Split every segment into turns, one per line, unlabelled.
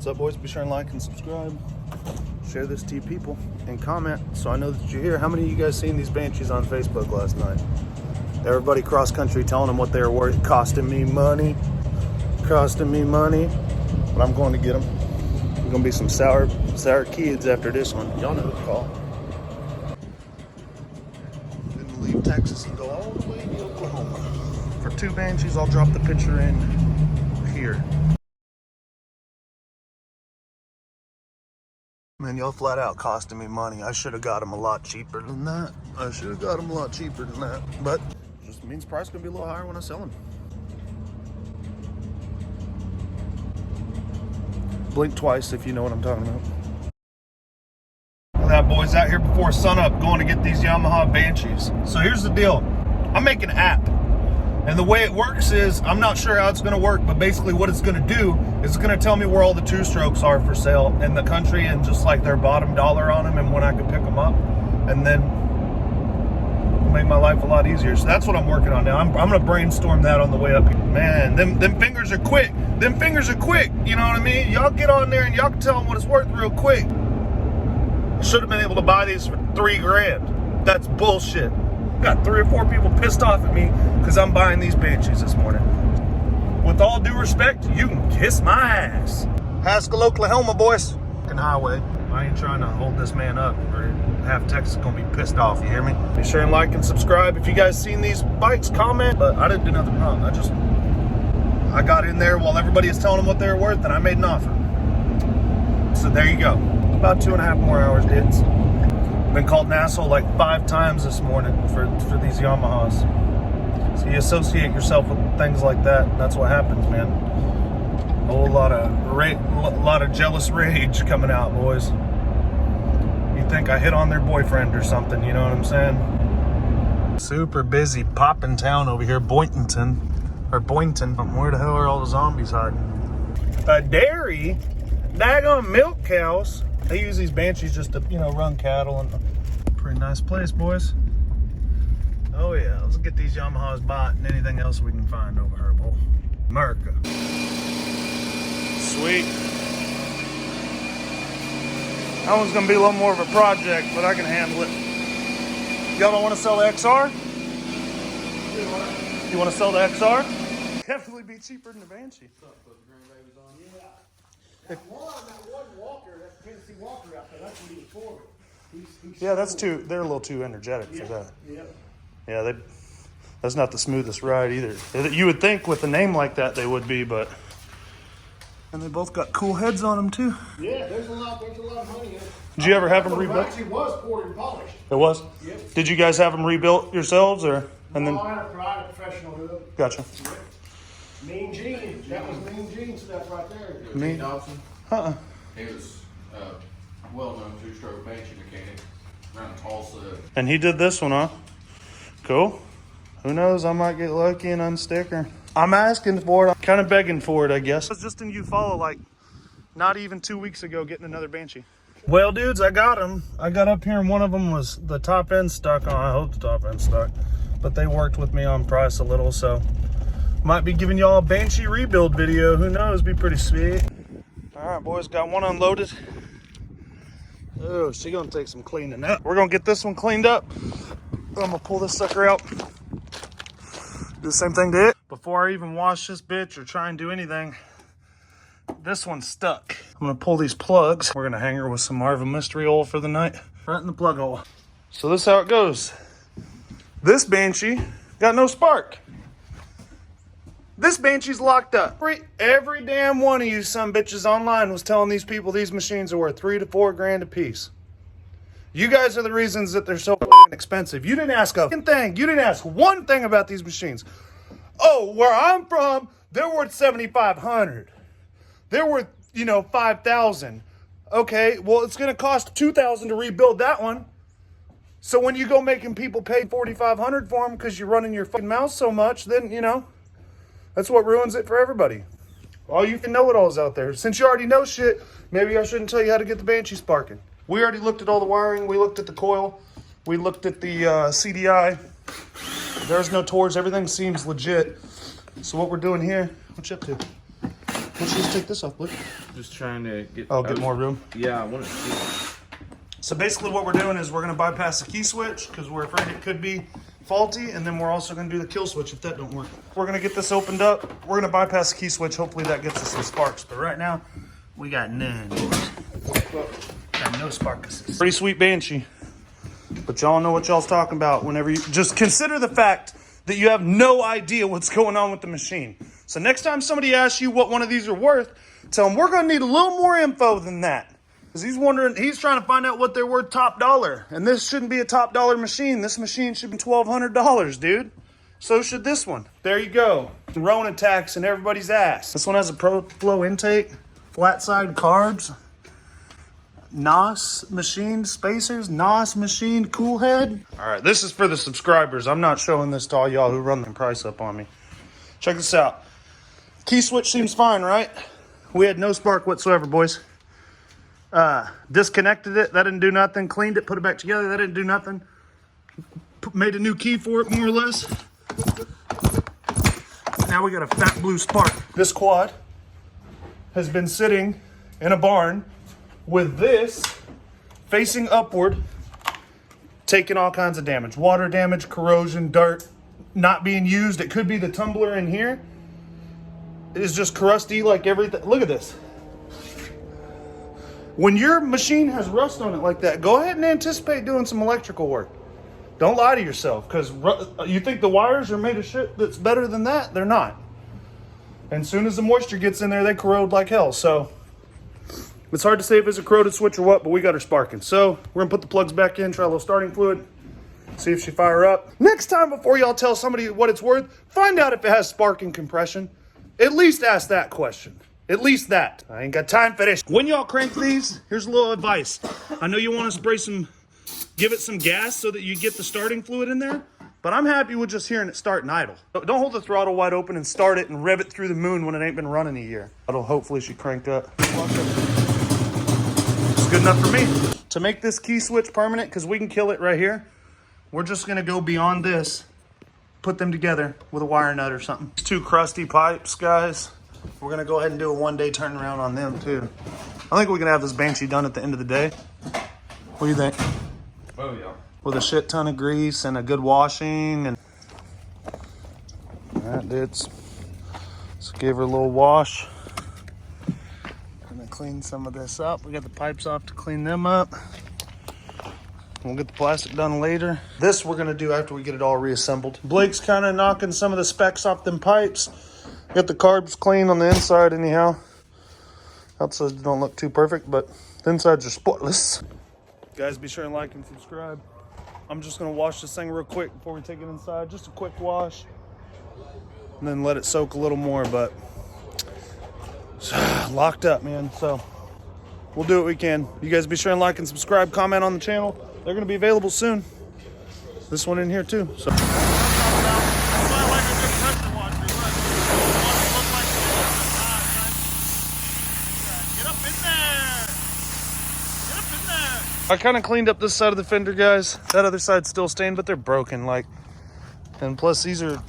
What's up, boys? Be sure and like and subscribe. Share this to your people and comment so I know that you're here. How many of you guys seen these Banshees on Facebook last night? Everybody cross country telling them what they were worth, costing me money, but I'm going to get them. There's gonna be some sour kids after this one. Y'all know the call. Then leave Texas and go all the way to Oklahoma. For 2 Banshees, I'll drop the picture in here. Man, y'all flat out costing me money. I should have got them a lot cheaper than that. But just means price gonna be a little higher when I sell them. Blink twice if you know what I'm talking about. Look at that, boys, out here before sunup going to get these Yamaha Banshees. So here's the deal. I'm making an app. And the way it works is, I'm not sure how it's gonna work, but basically what it's gonna do is it's gonna tell me where all the 2-strokes are for sale in the country and just like their bottom dollar on them and when I can pick them up. And then make my life a lot easier. So that's what I'm working on now. I'm gonna brainstorm that on the way up here. Man, them fingers are quick. You know what I mean? Y'all get on there and y'all can tell them what it's worth real quick. I should have been able to buy these for $3 grand. That's bullshit. Got 3 or 4 people pissed off at me because I'm buying these Banshees this morning. With all due respect, you can kiss my ass. Haskell, Oklahoma, boys. Fucking highway. I ain't trying to hold this man up or half Texas gonna be pissed off, you hear me? Be sure and like and subscribe. If you guys seen these bikes, comment. But I didn't do nothing wrong. I got in there while everybody is telling them what they're worth and I made an offer. So there you go. About 2.5 more hours, dudes. Been called an asshole like 5 times this morning for these Yamahas. So you associate yourself with things like that. That's what happens, man. A whole lot of jealous rage coming out, boys. You think I hit on their boyfriend or something, you know what I'm saying? Super busy poppin' town over here, Boynton. Where the hell are all the zombies hiding? A dairy? Daggone milk cows. They use these Banshees just to, run cattle. And pretty nice place, boys. Oh yeah, let's get these Yamahas bought and anything else we can find over here, boy. America. Sweet. That one's gonna be a little more of a project, but I can handle it. Y'all don't want to sell the XR? You want to sell the XR? Definitely be cheaper than the Banshee.
That one walker, that Tennessee walker out there, that's what he was for.
Yeah, they're a little too energetic for that.
Yeah,
that's not the smoothest ride either. You would think with a name like that they would be, but... And they both got cool heads on them too.
Yeah, there's a lot of money in it.
Did you ever have them rebuilt?
It actually was poured and polished.
It was?
Yep.
Did you guys have them rebuilt yourselves or? And then
I had a professional do it.
Gotcha.
Yep. Mean Gene. That was Mean Gene stuff right there.
Me?
Dobson. He was a well-known 2-stroke Banshee mechanic around Tulsa.
And he did this one, huh? Cool. Who knows? I might get lucky and unstick her. I'm asking for it. I'm kind of begging for it, I guess. I was just in Eufaula like not even 2 weeks ago getting another Banshee. Well, dudes, I got them. I got up here and one of them was the top end stuck on. I hope the top end stuck. But they worked with me on price a little, so might be giving y'all a Banshee rebuild video. Who knows? Be pretty sweet. All right, boys, got one unloaded. Oh, she gonna take some cleaning up. We're gonna get this one cleaned up. I'm gonna pull this sucker out. Do the same thing to it. Before I even wash this bitch or try and do anything, this one's stuck. I'm gonna pull these plugs. We're gonna hang her with some Marvin Mystery Oil for the night. Right in the plug hole. So this is how it goes. This Banshee got no spark. This Banshee's locked up. Every damn one of you some bitches online was telling these people these machines are worth $3 to $4 grand a piece. You guys are the reasons that they're so fucking expensive. You didn't ask a fucking thing. You didn't ask one thing about these machines. Oh, where I'm from, they're worth $7,500. They're worth, $5,000. Okay, well, it's gonna cost $2,000 to rebuild that one. So when you go making people pay $4,500 for them because you're running your fucking mouth so much, then that's what ruins it for everybody. All you can know-it-alls out there. Since you already know shit, maybe I shouldn't tell you how to get the Banshee sparking. We already looked at all the wiring. We looked at the coil. We looked at the CDI. There's no torch. Everything seems legit. So what we're doing here, what you up to? Let's just take this off, Blake.
Just trying to get.
Oh, get more room.
Yeah, I want to see.
So basically what we're doing is we're gonna bypass the key switch because we're afraid it could be faulty, and then we're also gonna do the kill switch if that don't work. We're gonna get this opened up. We're gonna bypass the key switch. Hopefully that gets us some sparks. But right now, we got none. Got no sparks. Pretty sweet Banshee. But y'all know what y'all's talking about whenever you just consider the fact that you have no idea what's going on with the machine. So next time somebody asks you what one of these are worth, tell them we're gonna need a little more info than that. Because he's wondering, he's trying to find out what they're worth top dollar. And this shouldn't be a top dollar machine. This machine should be $1,200, dude. So should this one. There you go. Rhone attacks in everybody's ass. This one has a Pro Flow intake, flat side carbs, NOS machine spacers, NOS machine cool head. All right, this is for the subscribers. I'm not showing this to all y'all who run the price up on me. Check this out. Key switch seems fine, right? We had no spark whatsoever, boys. Disconnected it, that didn't do nothing. Cleaned it, put it back together, that didn't do nothing. Made a new key for it, more or less. Now we got a fat blue spark. This quad has been sitting in a barn with this facing upward, taking all kinds of damage. Water damage, corrosion, dirt, not being used. It could be the tumbler in here. It is just crusty like everything. Look at this. When your machine has rust on it like that, go ahead and anticipate doing some electrical work. Don't lie to yourself, because you think the wires are made of shit that's better than that? They're not. And as soon as the moisture gets in there, they corrode like hell. So it's hard to say if it's a corroded switch or what, but we got her sparking. So we're gonna put the plugs back in, try a little starting fluid, see if she fire up. Next time, before y'all tell somebody what it's worth, find out if it has sparking compression. At least ask that question. At least that. I ain't got time for this. When y'all crank these, here's a little advice. I know you want to spray some, give it some gas so that you get the starting fluid in there, but I'm happy with just hearing it start and idle. Don't hold the throttle wide open and start it and rev it through the moon when it ain't been running a year. Hopefully she cranked up. It's good enough for me. To make this key switch permanent, because we can kill it right here, we're just gonna go beyond this, put them together with a wire nut or something. Two crusty pipes, guys. We're gonna go ahead and do a one-day turnaround on them too. I think we can have this Banshee done at the end of the day. What do you think?
Oh yeah.
With a shit ton of grease and a good washing and that dudes. Let's give her a little wash. Gonna clean some of this up. We got the pipes off to clean them up. We'll get the plastic done later. This we're gonna do after we get it all reassembled. Blake's kind of knocking some of the specs off them pipes. Got the carbs clean on the inside anyhow. Outside don't look too perfect, but the insides are spotless. Guys, be sure and like and subscribe. I'm just gonna wash this thing real quick before we take it inside. Just a quick wash. And then let it soak a little more, but locked up, man. So we'll do what we can. You guys be sure and like and subscribe, comment on the channel. They're gonna be available soon. This one in here too. So I kind of cleaned up this side of the fender, guys. That other side's still stained, but they're broken. And plus these are,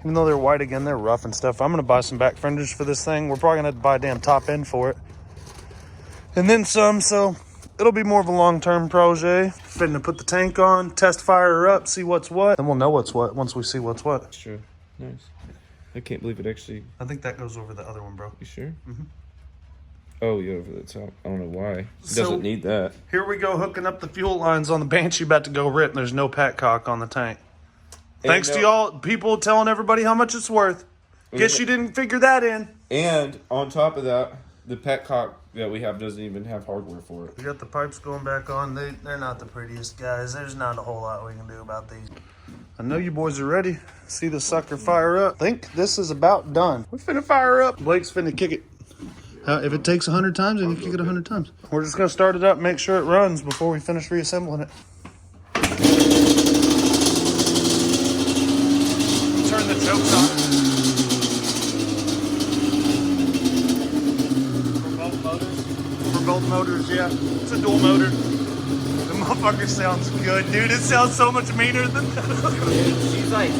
even though they're white again, they're rough and stuff. I'm gonna buy some back fenders for this thing. We're probably gonna have to buy a damn top end for it. And then some, so it'll be more of a long-term project. Finna put the tank on, test fire her up, see what's what. Then we'll know what's what once we see what's what.
That's true. Nice. I can't believe it actually.
I think that goes over the other one, bro.
You sure?
Mm-hmm.
Oh, yeah, over the top. I don't know why. It doesn't need that.
Here we go, hooking up the fuel lines on the Banshee, about to go rip, and there's no petcock on the tank. Thanks to y'all, people telling everybody how much it's worth. Guess you didn't figure that in.
And on top of that, the petcock that we have doesn't even have hardware for it.
We got the pipes going back on. They're not the prettiest, guys. There's not a whole lot we can do about these. I know you boys are ready. See the sucker fire up. I think this is about done. We're finna fire up. Blake's finna kick it. If it takes 100 times, then you kick it 100 times. We're just gonna start it up, make sure it runs before we finish reassembling it. Turn the chokes on. For both motors, yeah. It's a dual motor. The motherfucker sounds good, dude. It sounds so much meaner than that.
She's like...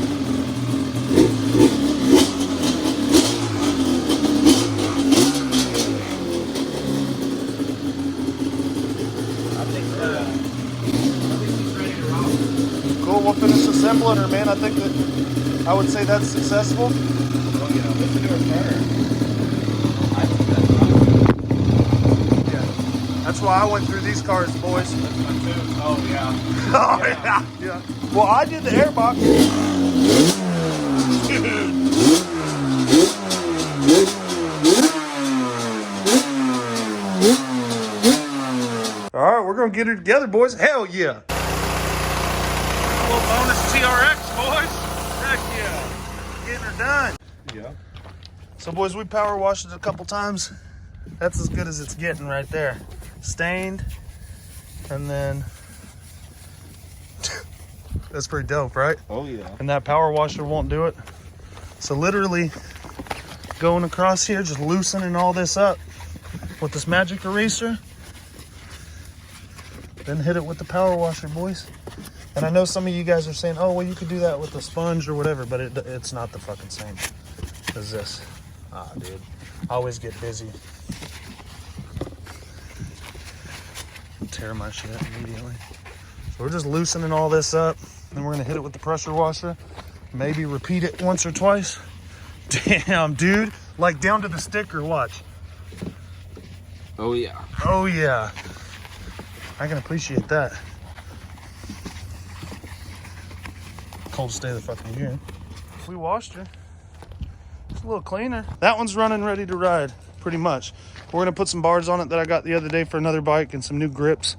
tripler, man. I think that I would say that's successful.
Oh, yeah, listen to her turn.
Yeah. That's why I went through these cars, boys.
That's my tune. Oh, yeah.
Oh, yeah. Well, I did the airbox. All right, we're going to get it together, boys. Hell yeah. A little bonus TRX, boys. Heck yeah. Getting her done.
Yeah.
So, boys, we power washed it a couple times. That's as good as it's getting right there. Stained. And then... That's pretty dope, right?
Oh, yeah.
And that power washer won't do it. So literally going across here, just loosening all this up with this magic eraser. Then hit it with the power washer, boys. And I know some of you guys are saying, oh, well, you could do that with a sponge or whatever, but it's not the fucking same as this. Ah, dude. I always get busy. Tear my shit immediately. So we're just loosening all this up. Then we're gonna hit it with the pressure washer. Maybe repeat it once or twice. Damn, dude. Like down to the sticker, watch.
Oh, yeah.
Oh, yeah. I can appreciate that. Cold stay the fucking year. We washed her. It's a little cleaner. That one's running ready to ride, pretty much. We're gonna put some bars on it that I got the other day for another bike and some new grips.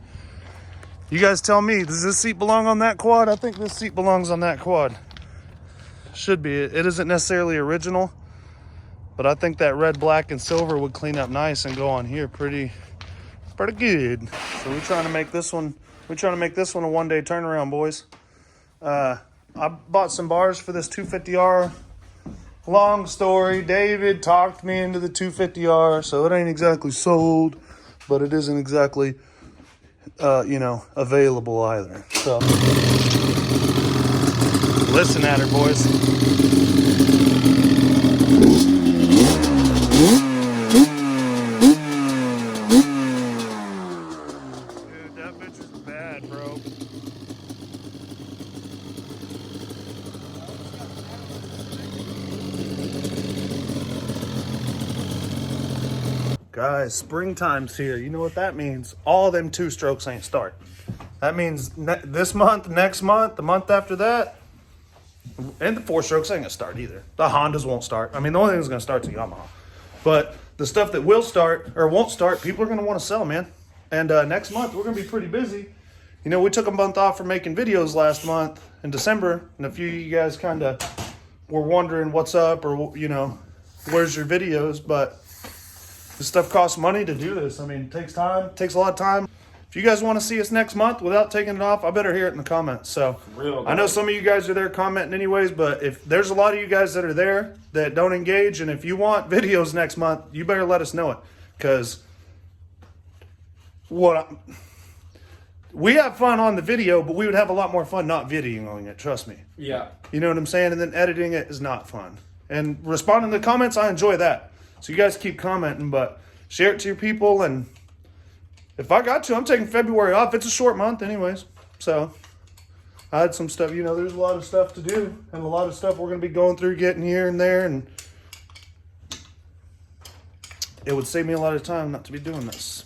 You guys tell me, does this seat belong on that quad? I think this seat belongs on that quad. Should be. It isn't necessarily original, but I think that red, black, and silver would clean up nice and go on here pretty good. So we're trying to make this one a one-day turnaround, boys. I bought some bars for this 250R. Long story, David talked me into the 250R, so it ain't exactly sold, but it isn't exactly available either. So listen at her, boys. Dude, that bitch is bad, bro. Guys, springtime's here. You know what that means? All them two-strokes ain't start. That means this month, next month, the month after that, and the four-strokes ain't gonna start either. The Hondas won't start. I mean, the only thing that's gonna start is the Yamaha. But the stuff that will start or won't start, people are gonna want to sell, man. And next month we're gonna be pretty busy. You know, we took a month off from making videos last month in December, and a few of you guys kind of were wondering what's up or where's your videos, but. This stuff costs money to do this. I mean, it takes time. It takes a lot of time. If you guys want to see us next month without taking it off, I better hear it in the comments. So I know some of you guys are there commenting anyways, but if there's a lot of you guys that are there that don't engage, and if you want videos next month, you better let us know it. Because we have fun on the video, but we would have a lot more fun not videoing it, trust me.
Yeah.
You know what I'm saying? And then editing it is not fun. And responding to the comments, I enjoy that. So you guys keep commenting, but share it to your people. And if I got to, I'm taking February off. It's a short month anyways. So I had some stuff, there's a lot of stuff to do and a lot of stuff we're going to be going through, getting here and there. And it would save me a lot of time not to be doing this.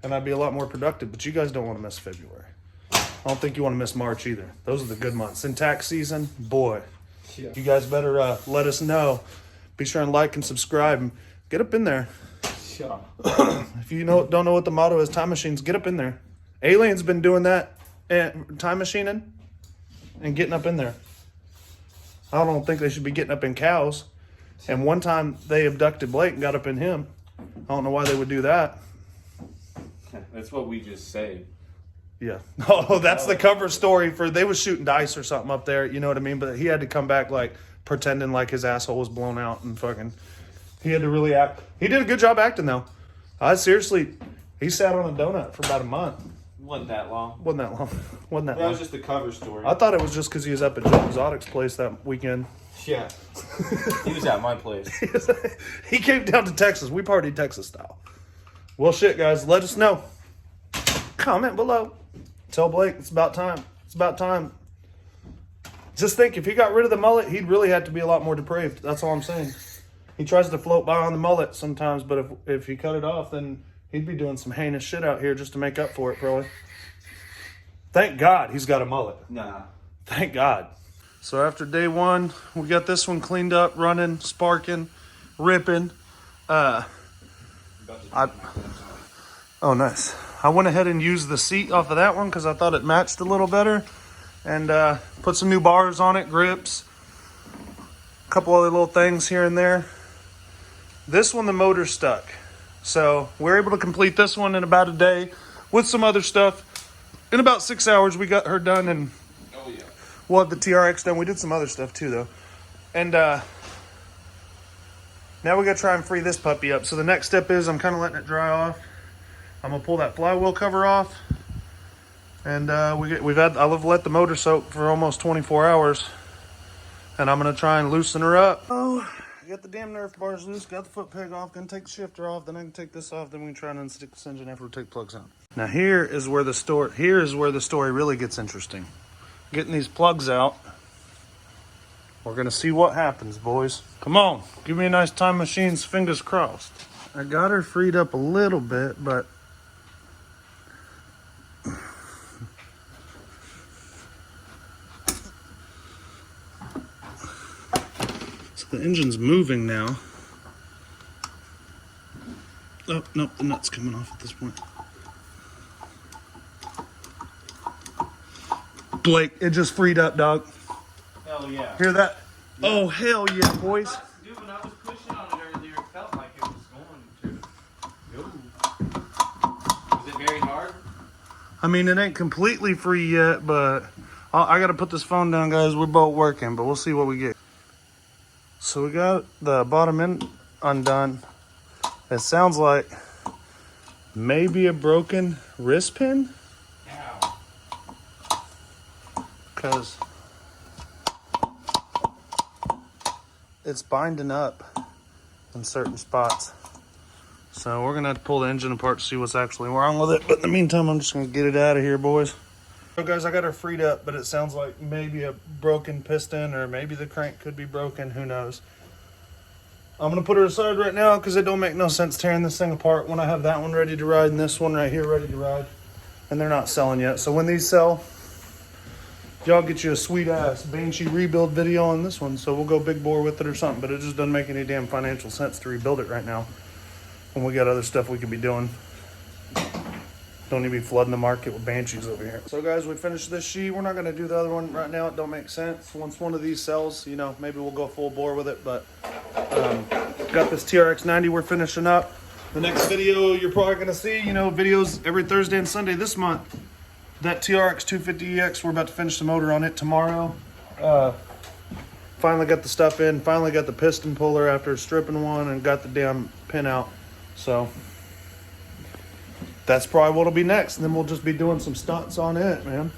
And I'd be a lot more productive, but you guys don't want to miss February. I don't think you want to miss March either. Those are the good months. In tax season, boy, you guys better let us know. Be sure and like and subscribe and get up in there.
Yeah.
If you don't know what the motto is, Time Machines, get up in there. Alien's been doing that, and time machining and getting up in there. I don't think they should be getting up in cows. And one time they abducted Blake and got up in him. I don't know why they would do that.
That's what we just say.
Yeah. Oh, that's the cover story for they was shooting dice or something up there. You know what I mean? But he had to come back like pretending like his asshole was blown out and fucking. He had to really act. He did a good job acting though. He sat on a donut for about a month.
Wasn't that long.
Wasn't that long.
That was just the cover story.
I thought it was just because he was up at Joe Exotic's place that weekend.
Yeah. He was at my place.
He came down to Texas. We partied Texas style. Well, shit, guys. Let us know. Comment below. Tell Blake it's about time. It's about time. Just think, if he got rid of the mullet, he'd really have to be a lot more depraved. That's all I'm saying. He tries to float by on the mullet sometimes, but if he cut it off, then he'd be doing some heinous shit out here just to make up for it, probably. Thank God he's got a mullet.
Nah.
Thank God. So after day one, we got this one cleaned up, running, sparking, ripping. Oh, nice. I went ahead and used the seat off of that one because I thought it matched a little better. And put some new bars on it, grips, a couple other little things here and there. This one, the motor's stuck. So we're able to complete this one in about a day with some other stuff. In about 6 hours, we got her done, and we'll have the TRX done. We did some other stuff too, though. And now we got to try and free this puppy up. So the next step is I'm kind of letting it dry off. I'm going to pull that flywheel cover off. And I've let the motor soak for almost 24 hours. And I'm going to try and loosen her up. Oh, I got the damn Nerf bars loose, got the foot peg off, gonna take the shifter off, then I can take this off, then we can try and unstick this engine after we take plugs out. Now here is where the story really gets interesting. Getting these plugs out. We're gonna see what happens, boys. Come on, give me a nice Time Machines, fingers crossed. I got her freed up a little bit, but the engine's moving now. Oh, nope, the nut's coming off at this point. Blake, it just freed up, dog.
Hell yeah.
Hear that? Yeah. Oh, hell yeah, boys.
Dude, when I was pushing on it earlier, it felt like it was going to go. Was it very hard?
I mean, it ain't completely free yet, but I got to put this phone down, guys. We're both working, but we'll see what we get. So we got the bottom end undone. It sounds like maybe a broken wrist pin.
Ow.
Because it's binding up in certain spots. So we're gonna have to pull the engine apart to see what's actually wrong with it. But in the meantime, I'm just gonna get it out of here, boys. So guys, I got her freed up, but it sounds like maybe a broken piston, or maybe the crank could be broken, who knows. I'm gonna put her aside right now because it don't make no sense tearing this thing apart when I have that one ready to ride and this one right here ready to ride. And they're not selling yet. So when these sell, y'all get you a sweet ass Banshee rebuild video on this one. So we'll go big bore with it or something, but it just doesn't make any damn financial sense to rebuild it right now when we got other stuff we could be doing. Don't need to be flooding the market with Banshees over here. So guys, we finished this Shee. We're not gonna do the other one right now. It don't make sense. Once one of these sells, you know, maybe we'll go full bore with it, but got this TRX 90 we're finishing up. The next video you're probably gonna see, you know, videos every Thursday and Sunday this month. That TRX 250EX, we're about to finish the motor on it tomorrow. Finally got the stuff in, finally got the piston puller after stripping one and got the damn pin out. So that's probably what'll be next. And then we'll just be doing some stunts on it, man.